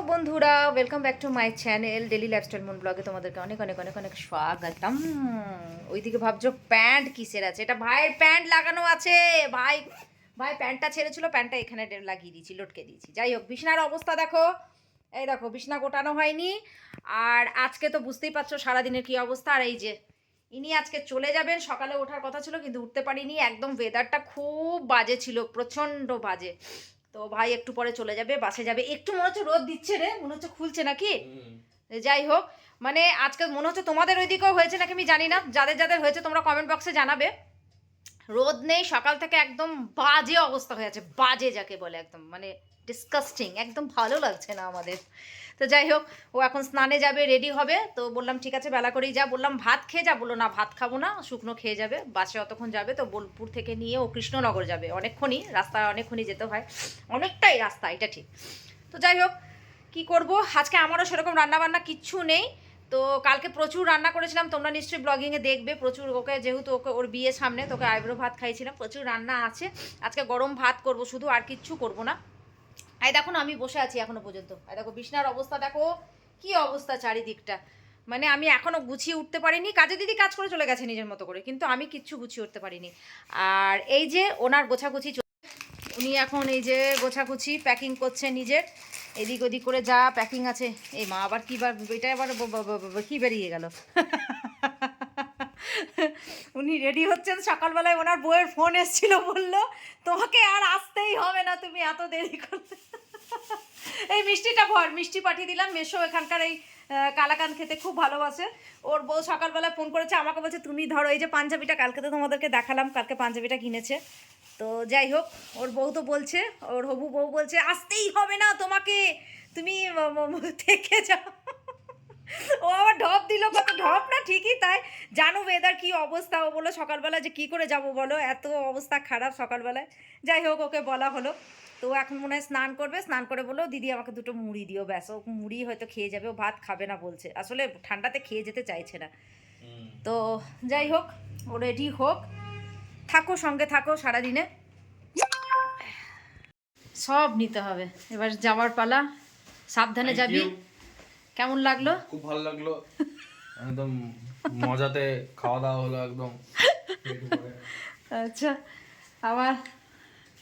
বন্ধুরা, welcome back to my channel daily lifestyle moon ব্লগে তোমাদেরকে অনেক অনেক অনেক অনেক স্বাগতম। ওইদিকে ভাবছো প্যান্ট কিসের আছে? এটা ভাইয়ের প্যান্ট লাগানো আছে। ভাই ভাই প্যান্টটা ছেড়েছিল, প্যান্টটা এখানে লাগিয়ে দিয়েছি, লটকে দিয়েছি। যাই হোক, বিছনার অবস্থা দেখো, এই দেখো বিছনা গোটানো হয়নি। আর আজকে তো বুঝতেই পারছো সারাদিনের কী অবস্থা। আর এই যে ইনি আজকে চলে যাবেন, সকালে ওঠার কথা ছিল কিন্তু উঠতে পারিনি, একদম ওয়েদারটা খুব বাজে ছিল, প্রচণ্ড বাজে। তো ভাই একটু পরে চলে যাবে, বাসে যাবে। একটু মনে হচ্ছে রোদ দিচ্ছে রে, মনে হচ্ছে খুলছে নাকি। যাই হোক, মানে আজকে মনে হচ্ছে তোমাদের ওইদিকেও হয়েছে নাকি আমি জানি না, যাদের যাদের হয়েছে তোমরা কমেন্ট বক্সে জানাবে। রোদ নেই সকাল থেকে, একদম বাজে অবস্থা হয়ে আছে, বাজে যাকে বলে, একদম মানে ডিসকাস্টিং, একদম ভালো লাগছে না আমাদের। তো যাই হোক, ও এখন স্নানে যাবে, রেডি হবে। তো বললাম ঠিক আছে বেলা করেই যা, বললাম ভাত খেয়ে যা, বললো না ভাত খাবো না, শুকনো খেয়ে যাবে। বাসে অতক্ষণ যাবে তো বোলপুর থেকে নিয়ে ও কৃষ্ণনগর যাবে, অনেকক্ষণই রাস্তা, অনেকক্ষণই যেতে হয়, অনেকটাই রাস্তা, এটা ঠিক। তো যাই হোক, কী করবো, আজকে আমারও সেরকম রান্নাবান্না কিচ্ছু নেই। তো কালকে প্রচুর রান্না করেছিলাম, তোমরা নিশ্চয়ই ব্লগিংয়ে দেখবে প্রচুর। ওকে যেহেতু ওর বিয়ে সামনে, তোকে আইব্রো ভাত খাইছিলাম, প্রচুর রান্না আছে। আজকে গরম ভাত করব শুধু, আর কিচ্ছু করব না। এই দেখো না, আমি বসে আছি এখনো পর্যন্ত। এই দেখো বিছনার অবস্থা দেখো, কি অবস্থা চারিদিকটা। মানে আমি এখনো গুছিয়ে উঠতে পারিনি। কাজে দিদি কাজ করে চলে গেছে নিজের মতো করে, কিন্তু আমি কিচ্ছু গুছিয়ে উঠতে পারিনি। আর এই যে ওনার গোছাগুছি, উনি এখন এই যে গোছাগুছি প্যাকিং করছে নিজের, এদিক ওদিক করে যা প্যাকিং আছে। এই মা আবার কী, এটা আবার কী বেরিয়ে গেল। উনি রেডি হচ্ছেন, সকালবেলায় ওনার বউয়ের ফোন এসেছিল, বললো তোমাকে আর আসতেই হবে না, তুমি এত দেরি করতে। এই মিষ্টিটা ভর, মিষ্টি পাঠিয়ে দিলাম। মেশো এখানকার এই কালাকান খেতে খুব ভালোবাসে। ওর বউ সকালবেলা ফোন করেছে, আমাকে বলছে তুমি ধরো এই যে পাঞ্জাবিটা, কালকে তো তোমাদেরকে দেখালাম, কালকে পাঞ্জাবিটা কিনেছে। তো যাই হোক, ওর বউ তো বলছে, ওর হবু বউ বলছে আসতেই হবে না তোমাকে, তুমি থেকে যাও। ও আবার ঢপ দিল, কত ঢপ না, ঠিকই তাই। জানো ওয়েদার কি অবস্থা, ও বললো সকালবেলা যে কি করে যাব বলো, এত অবস্থা খারাপ সকালবেলায়। যাই হোক, ওকে বলা হলো। তো এখন মনে হয় স্নান করবে, স্নান করে বললো দিদি আমাকে দুটো মুড়ি দিও, ব্যাস। ও মুড়ি হয়তো খেয়ে যাবে, ও ভাত খাবে না বলছে, আসলে ঠান্ডাতে খেয়ে যেতে চাইছে না। তো যাই হোক, ও রেডি হোক, থাকো সঙ্গে থাকো সারাদিনে, সব নিতে হবে। এবার যাওয়ার পালা, সাবধানে যাবি। কেমন লাগলো? খুব ভালো লাগলো, একদম মজাতে খাওয়া দাওয়া হলো একদম। আচ্ছা, আবার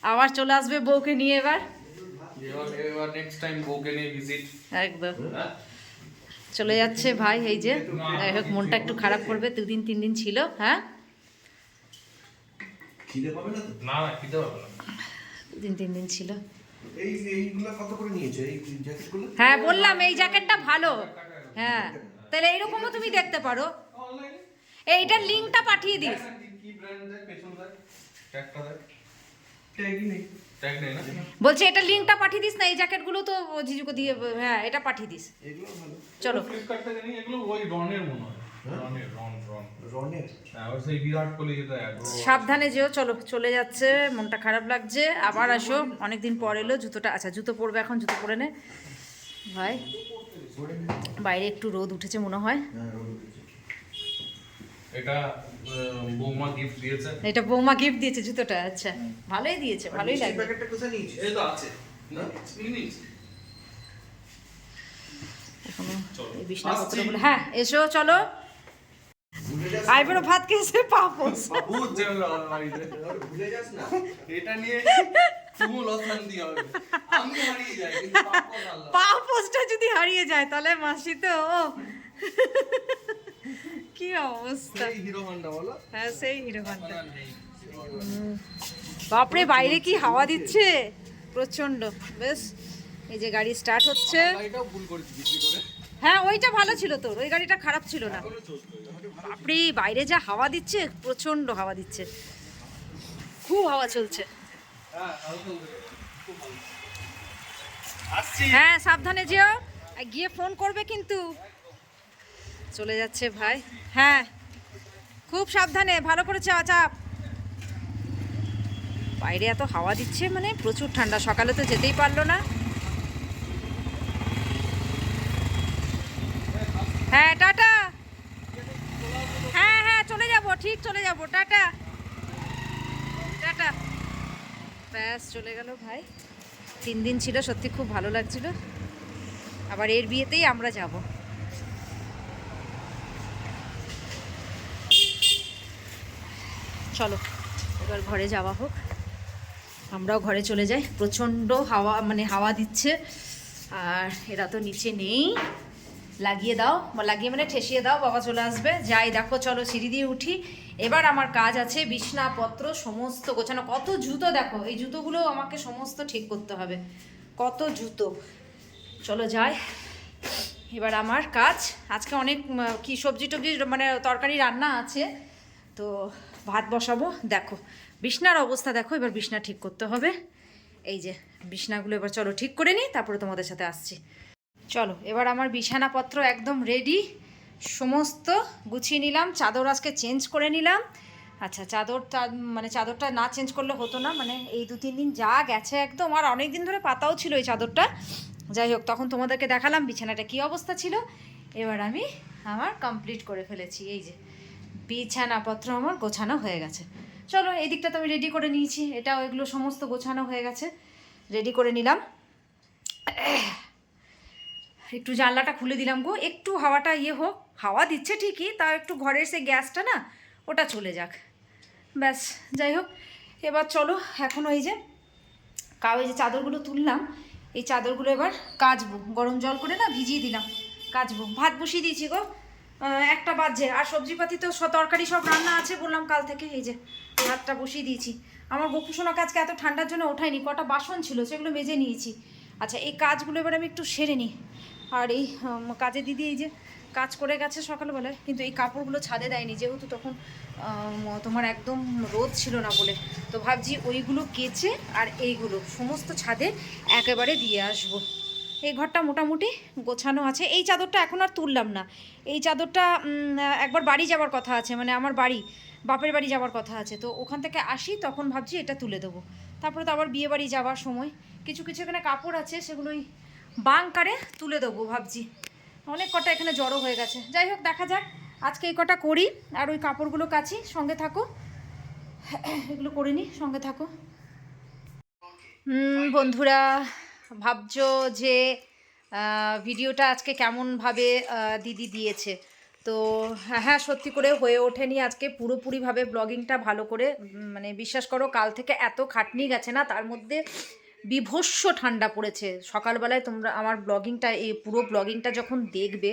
আবার চলে আসবে বউকে নিয়ে এবার। এবার নেক্সট টাইম বউকে নিয়ে ভিজিট একদম চলে যাচ্ছে ভাই। এই যে যাই হোক, মনটা একটু খারাপ করবে, 2-3 দিন ছিল। হ্যাঁ, খিদে পাবে না তো? না না, খিদে পাবে না। 2-3 দিন ছিল। এইগুলা কত করে নিয়েছে এই জ্যাকেটগুলো? হ্যাঁ বললাম এই জ্যাকেটটা ভালো। হ্যাঁ, তাহলে এইরকমও তুমি দেখতে পারো। এইটার লিঙ্কটা পাঠিয়ে দিস। কি ব্র্যান্ড দেখ, পেছন দেখ, ট্যাগটা দেখ। ট্যাগই নেই, ট্যাগ নেই না। বলছে এটা লিঙ্কটা পাঠিয়ে দিস না, এই জ্যাকেটগুলো তো জিজুকে দিয়ে, হ্যাঁ এটা পাঠিয়ে দিস। এগুলো ভালো। চলো, ফ্লিপকার্ট থেকে নিই, এগুলো ওই রনের মনে হয়। রনের হ্যাঁ, ওই সেই বিরাট কোহলি যেটা সাবধানে যেও। চলো, চলে যাচ্ছে, মনটা খারাপ লাগছে। আবার আসো, অনেকদিন পর এলো। জুতোটা, আচ্ছা জুতো পরবে এখন, জুতো পরে নে ভাই। বাইরে একটু রোদ উঠেছে মনে হয়। এটা বৌমা গিফট দিয়েছে। এটা বৌমা গিফট দিয়েছে জুতোটা। আচ্ছা, ভালোই দিয়েছে, ভালোই লাগে। প্যাকেটটা কোথায় নিয়েছিস? এই তো আছে না, নিস। এখনো এই বিছনাপত্রগুলো, হ্যাঁ এসো চলো। আইবুড়ো ভাত খেয়েছে পাপোস। বহুত জ্যামেলা আলমারিতে, ভুলে যাস না। এটা নিয়ে তুমুল অশান্তি হবে। আমি হারিয়ে যাই, কিন্তু পাপোস আল্লাহ। পাপোসটা যদি হারিয়ে যায় তাহলে মাসি তো কি অবস্থা। সেই হিরো হন্ডা বলো। হ্যাঁ সেই হিরো হন্ডা। বাপরে, বাইরে কি হাওয়া দিচ্ছে প্রচন্ড। বেশ, এই যে গাড়ি স্টার্ট হচ্ছে। গাড়িটাও ভুল করেছি বিক্রি করে। হ্যাঁ ওইটা ভালো ছিল তোর, ওই গাড়িটা খারাপ ছিল না। বাপরে, বাইরে যা হাওয়া দিচ্ছে, প্রচন্ড হাওয়া দিচ্ছে, খুব হাওয়া চলছে। হ্যাঁ সাবধানে যেও, গিয়ে ফোন করবে কিন্তু। চলে যাচ্ছে ভাই, হ্যাঁ খুব সাবধানে, ভালো করে চাপ। বাইরে এত হাওয়া দিচ্ছে, মানে প্রচুর ঠান্ডা, সকালে তো যেতেই পারলো না। হ্যাঁ টাটা। হ্যাঁ হ্যাঁ চলে যাব, ঠিক চলে যাব, টাটা টাটা। ব্যাস চলে গেল ভাই। 3 দিন ছিল, সত্যি খুব ভালো লাগছিল। আবার এর বিয়েতেই আমরা যাব। চলো এবার ঘরে যাওয়া হোক, আমরাও ঘরে চলে যাই। প্রচণ্ড হাওয়া, মানে হাওয়া দিচ্ছে, আর এরা তো নিচে নেই। লাগিয়ে দাও, বা লাগিয়ে মানে ঠেসিয়ে দাও, বাবা চলে আসবে। যাই, দেখো চলো সিঁড়ি দিয়ে উঠি। এবার আমার কাজ আছে বিছনাপত্র সমস্ত গোছানো। কত জুতো দেখো, এই জুতোগুলো আমাকে সমস্ত ঠিক করতে হবে, কত জুতো। চলো যাই, এবার আমার কাজ। আজকে অনেক কি সবজি টবজি মানে তরকারি রান্না আছে, তো ভাত বসাবো। দেখো বিছনার অবস্থা দেখো, এবার বিছনা ঠিক করতে হবে। এই যে বিছনাগুলো এবার চলো ঠিক করে নিই, তারপরে তোমাদের সাথে আসছি। চলো এবার আমার বিছানাপত্র একদম রেডি, সমস্ত গুছিয়ে নিলাম। চাদর আজকে চেঞ্জ করে নিলাম। আচ্ছা চাদরটা, মানে চাদরটা না চেঞ্জ করলে হতো না, মানে এই 2-3 দিন যা গেছে একদম, আর অনেক দিন ধরে পাতাও ছিল এই চাদরটা। যাই হোক, তখন তোমাদেরকে দেখালাম বিছানাটা কী অবস্থা ছিল। এবার আমি আমার কমপ্লিট করে ফেলেছি। এই যে বিছানাপত্র আমার গোছানো হয়ে গেছে। চলো এই দিকটা তো আমি রেডি করে নিয়েছি, এটাও এগুলো সমস্ত গোছানো হয়ে গেছে, রেডি করে নিলাম। একটু জানলাটা খুলে দিলাম গো, একটু হাওয়াটা ইয়ে হোক। হাওয়া দিচ্ছে ঠিকই, তা একটু ঘরের সেই গ্যাসটা না, ওটা চলে যাক, ব্যাস। যাই হোক, এবার চলো এখন ওই যে ওই যে চাদরগুলো তুললাম, এই চাদরগুলো এবার কাচবো। গরম জল করে না ভিজিয়ে দিলাম, কাচবো। ভাত বসিয়ে দিয়েছি গো, 1টা বাজছে। আর সবজিপাতি তো তরকারি সব রান্না আছে বললাম কাল থেকে। এই যে ভাতটা বসিয়ে দিয়েছি। আমার গোপুসোনা কাজকে এত ঠান্ডার জন্য ওঠায়নি, কটা বাসন ছিল সেগুলো মেজে নিয়েছি। আচ্ছা এই কাজগুলো এবার আমি একটু সেরে নিই। আর এই কাজে দিদি এই যে কাজ করে গেছে সকালবেলায়, কিন্তু এই কাপড়গুলো ছাদে দেয়নি, যেহেতু তখন তোমার একদম রোদ ছিল না বলে। তো ভাবছি ওইগুলো কেচে আর এইগুলো সমস্ত ছাদে একেবারে দিয়ে আসবো। এই ঘরটা মোটামুটি গোছানো আছে। এই চাদরটা এখন আর তুললাম না। এই চাদরটা একবার বাড়ি যাওয়ার কথা আছে, মানে আমার বাড়ি, বাপের বাড়ি যাওয়ার কথা আছে। তো ওখান থেকে আসি তখন ভাবছি এটা তুলে দেবো। তারপরে তো আবার বিয়ে বাড়ি যাওয়ার সময় কিছু কিছু এখানে কাপড় আছে, সেগুলোই বাংকারে তুলে দেবো ভাবছি। অনেক কটা এখানে জড়ো হয়ে গেছে। যাই হোক দেখা যাক, আজকে এই কটা করি আর ওই কাপড়গুলো কাচি। সঙ্গে থাকো, এগুলো করে নিই, সঙ্গে থাকো। বন্ধুরা ভাবছো যে ভিডিওটা আজকে কেমনভাবে দিদি দিয়েছে। তো হ্যাঁ সত্যি করে হয়ে ওঠেনি আজকে পুরোপুরিভাবে ব্লগিংটা ভালো করে। মানে বিশ্বাস করো কাল থেকে এত খাটনি গেছে না, তার মধ্যে বীভৎস ঠান্ডা পড়েছে। সকালবেলায় তোমরা আমার ব্লগিংটা, এই পুরো ব্লগিংটা যখন দেখবে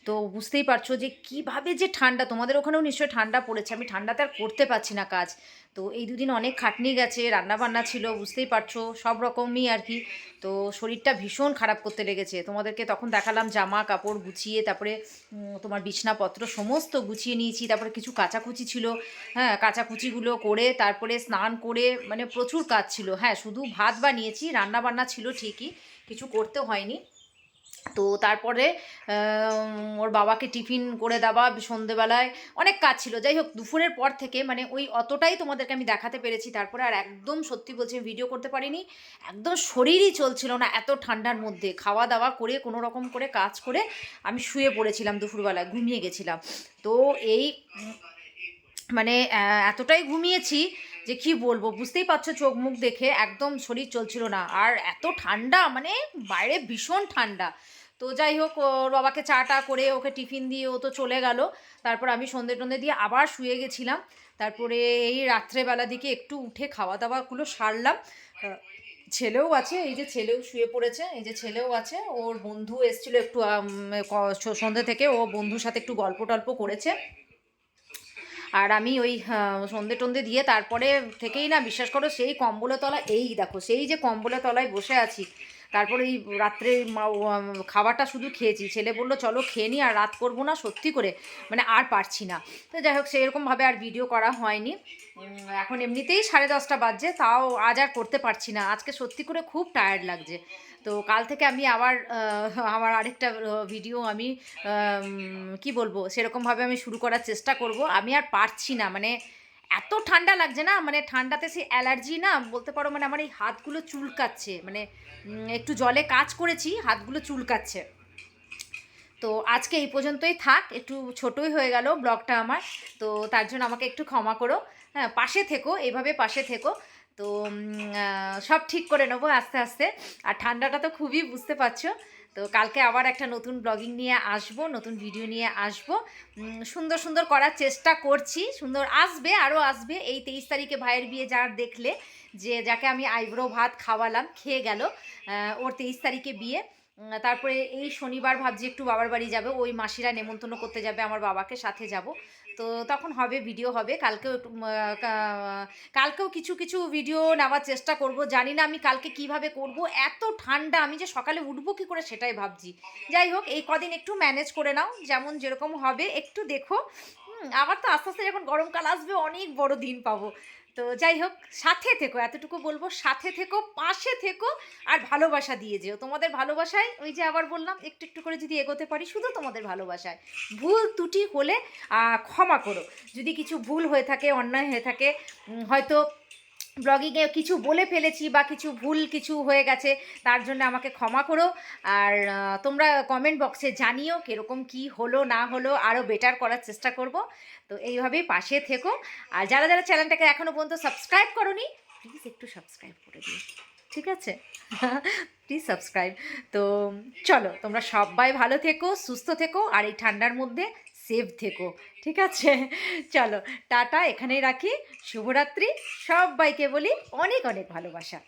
তো বুঝতেই পারছো যে কিভাবে যে ঠান্ডা। তোমাদের ওখানেও নিশ্চয়ই ঠান্ডা পড়েছে, আমি ঠান্ডাতে আর করতে পারছি না কাজ। তো এই 2 দিন অনেক খাটনি গেছে, রান্নাবান্না ছিল বুঝতেই পারছো, সব রকমই আর কি। তো শরীরটা ভীষণ খারাপ করতে লেগেছে। তোমাদেরকে তখন দেখালাম জামা কাপড় গুছিয়ে, তারপরে তোমার বিছনাপত্র সমস্ত গুছিয়ে নিয়েছি। তারপরে কিছু কাচাকুচি ছিল, হ্যাঁ কাচাকুচিগুলো করে তারপরে স্নান করে, মানে প্রচুর কাজ ছিল। হ্যাঁ শুধু ভাত বানিয়েছি, রান্নাবান্না ছিল ঠিকই, কিছু করতে হয়নি। তো তারপরে ওর বাবাকে টিফিন করে দেওয়া, সন্ধেবেলায় অনেক কাজ ছিল। যাই হোক দুপুরের পর থেকে মানে ওই অতটাই তোমাদেরকে আমি দেখাতে পেরেছি। তারপরে আর একদম সত্যি বলছি ভিডিও করতে পারিনি, একদম শরীরই চলছিল না এত ঠান্ডার মধ্যে। খাওয়া দাওয়া করে কোনো রকম করে কাজ করে আমি শুয়ে পড়েছিলাম, দুপুরবেলায় ঘুমিয়ে গেছিলাম। তো এই মানে এতটাই ঘুমিয়েছি যে কি বলবো, বুঝতেই পারছো চোখ মুখ দেখে একদম শরীর চলছিল না। আর এত ঠান্ডা, মানে বাইরে ভীষণ ঠান্ডা। তো যাই হোক ওর বাবাকে চাটা করে ওকে টিফিন দিয়ে ও তো চলে গেল। তারপর আমি সন্ধে টন্ধে দিয়ে আবার শুয়ে গেছিলাম। তারপরে এই রাত্রেবেলা দিকে একটু উঠে খাওয়া দাওয়াগুলো সারলাম। ছেলেও আছে, এই যে ছেলেও শুয়ে পড়েছে, এই যে ছেলেও আছে। ওর বন্ধু এসেছিলো একটু সন্ধ্যে থেকে, ও বন্ধুর সাথে একটু গল্প টল্প করেছে। আর আমি ওই সন্ধে টন্ধে দিয়ে তারপরে থেকেই না বিশ্বাস করো সেই কম্বলের তলায়, এই দেখো সেই যে কম্বলের তলায় বসে আছি। তারপরে এই রাত্রে খাবারটা শুধু খেয়েছি। ছেলে বললো চলো খেয়ে নি, আর রাত করবো না সত্যি করে, মানে আর পারছি না। তো যাই হোক সেরকমভাবে আর ভিডিও করা হয়নি। এখন এমনিতেই 10:30 বাজছে, তাও আজ আর করতে পারছি না। আজকে সত্যি করে খুব টায়ার্ড লাগছে। তো কাল থেকে আমি আবার আমার আরেকটা ভিডিও আমি কি বলবো সেরকমভাবে আমি শুরু করার চেষ্টা করব। আমি আর পারছি না, মানে এত ঠান্ডা লাগছে না, মানে ঠান্ডাতে সে অ্যালার্জি না বলতে পারো। মানে আমার এই হাতগুলো চুলকাচ্ছে, মানে একটু জলে কাজ করেছি, হাতগুলো চুলকাচ্ছে। তো আজকে এই পর্যন্তই থাক, একটু ছোটই হয়ে গেল ব্লগটা আমার। তো তার জন্য আমাকে একটু ক্ষমা করো। হ্যাঁ পাশে থেকো, এভাবে পাশে থেকো। তো সব ঠিক করে নেবো আস্তে আস্তে। আর ঠান্ডাটা তো খুবই বুঝতে পারছো। তো কালকে আবার একটা নতুন ব্লগিং নিয়ে আসব, নতুন ভিডিও নিয়ে আসব। সুন্দর সুন্দর করার চেষ্টা করছি, সুন্দর আসবে, আরও আসবে। এই 23 তারিখে ভাইয়ের বিয়ে যার দেখলে, যে যাকে আমি আইব্রো ভাত খাওয়ালাম, খেয়ে গেল, ওর 23 তারিখে বিয়ে। তারপরে এই শনিবার ভাবছি একটু বাবার বাড়ি যাবে, ওই মাসিরা নেমন্তন্ন করতে যাবে আমার বাবাকে, সাথে যাব। তো তখন হবে, ভিডিও হবে। কালকেও একটু কালকেও কিছু কিছু ভিডিও নেওয়ার চেষ্টা করব। জানি না আমি কালকে কিভাবে করব, এত ঠান্ডা, আমি যে সকালে উঠবো কী করে সেটাই ভাবছি। যাই হোক, এই কদিন একটু ম্যানেজ করে নাও, যেমন যেরকম হবে একটু দেখো। আবার তো আস্তে আস্তে যখন গরমকাল আসবে অনেক বড় দিন পাবো। তো যাই হোক, সাথে থেকো, এতটুকু বলবো, সাথে থেকো, পাশে থেকো, আর ভালোবাসা দিয়ে যেও। তোমাদের ভালোবাসায়, ওই যে আবার বললাম, একটু একটু করে যদি এগোতে পারি, শুধু তোমাদের ভালোবাসায়। ভুল ত্রুটি হলে ক্ষমা করো, যদি কিছু ভুল হয়ে থাকে, অন্যায় হয়ে থাকে, হয়তো ব্লগিংয়ে কিছু বলে ফেলেছি বা কিছু ভুল কিছু হয়ে গেছে, তার জন্য আমাকে ক্ষমা করো। আর তোমরা কমেন্ট বক্সে জানিও কীরকম কী হলো না হলো, আরও বেটার করার চেষ্টা করব। তো এইভাবেই পাশে থেকো। আর যারা যারা চ্যানেলটাকে এখনও পর্যন্ত সাবস্ক্রাইব করোনি, প্লিজ একটু সাবস্ক্রাইব করে দিও, ঠিক আছে? Please subscribe. তো চলো, তোমরা সবাই ভালো থেকো, সুস্থ থেকো, আর এই ঠান্ডার মধ্যে সেফ থেকো, ঠিক আছে? চলো, টাটা, এখানেই রাখি। শুভরাত্রি, সবাইকে বলি অনেক অনেক ভালোবাসা।